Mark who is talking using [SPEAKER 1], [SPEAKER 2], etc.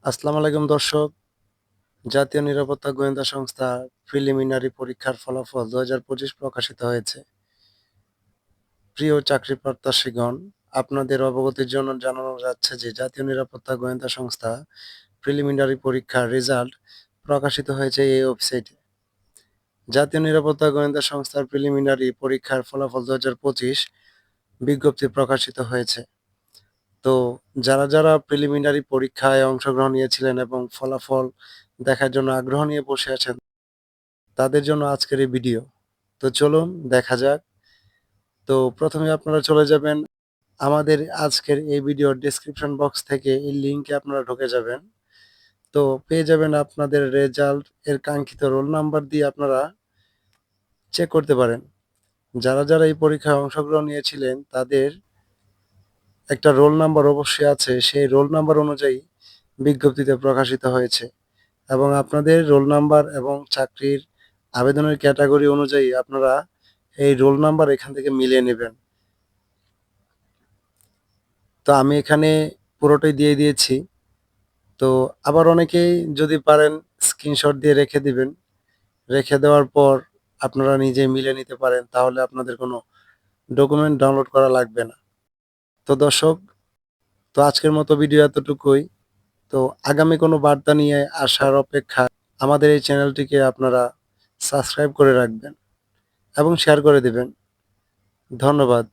[SPEAKER 1] আসসালামু আলাইকুম দর্শক। জাতীয় নিরাপত্তা গোয়েন্দা সংস্থা প্রিলিমিনারি পরীক্ষার ফলাফল ২০২৫ প্রকাশিত হয়েছে। প্রিয় চাকরি প্রত্যাশীগণ, আপনাদের অবগতির জন্য জানানো যাচ্ছে যে জাতীয় নিরাপত্তা গোয়েন্দা সংস্থা প্রিলিমিনারি পরীক্ষার রেজাল্ট প্রকাশিত হয়েছে এই ওয়েবসাইটে। জাতীয় নিরাপত্তা গোয়েন্দা সংস্থার প্রিলিমিনারি পরীক্ষার ফলাফল ২০২৫ বিজ্ঞপ্তি প্রকাশিত হয়েছে। তো যারা প্রিলিমিনারি পরীক্ষায় অংশগ্রহণ নিয়েছিলেন এবং ফলাফল দেখার জন্য আগ্রহ নিয়ে বসে আছেন, তাদের জন্য আজকের এই ভিডিও। তো চলুন দেখা যাক। তো প্রথমে আপনারা চলে যাবেন আমাদের আজকের এই ভিডিওর ডেসক্রিপশন বক্স থেকে এই লিংকে আপনারা ঢুকে যাবেন। তো পেয়ে যাবেন আপনাদের রেজাল্ট এর কাঙ্ক্ষিত রোল নাম্বার দিয়ে আপনারা চেক করতে পারেন। যারা এই পরীক্ষায় অংশগ্রহণ নিয়েছিলেন তাদের একটা রোল নাম্বার অবশ্যই আছে। সেই রোল নাম্বার অনুযায়ী বিজ্ঞপ্তিতে প্রকাশিত হয়েছে এবং আপনাদের রোল নাম্বার এবং চাকরির আবেদনের ক্যাটাগরি অনুযায়ী আপনারা এই রোল নাম্বার এখান থেকে মিলিয়ে নেবেন। তো আমি এখানে পুরোটাই দিয়ে দিয়েছি। তো আবার অনেকেই যদি পারেন স্ক্রিনশট দিয়ে রেখে দিবেন। রেখে দেওয়ার পর আপনারা নিজে মিলিয়ে নিতে পারেন। তাহলে আপনাদের কোনো ডকুমেন্ট ডাউনলোড করা লাগবে না। তো দর্শক, তো আজকের মতো ভিডিও এতটুকুই। তো আগামী কোনো বার্তা নিয়ে আসার অপেক্ষায় আমাদের এই চ্যানেলটিকে আপনারা সাবস্ক্রাইব করে রাখবেন এবং শেয়ার করে দিবেন। ধন্যবাদ।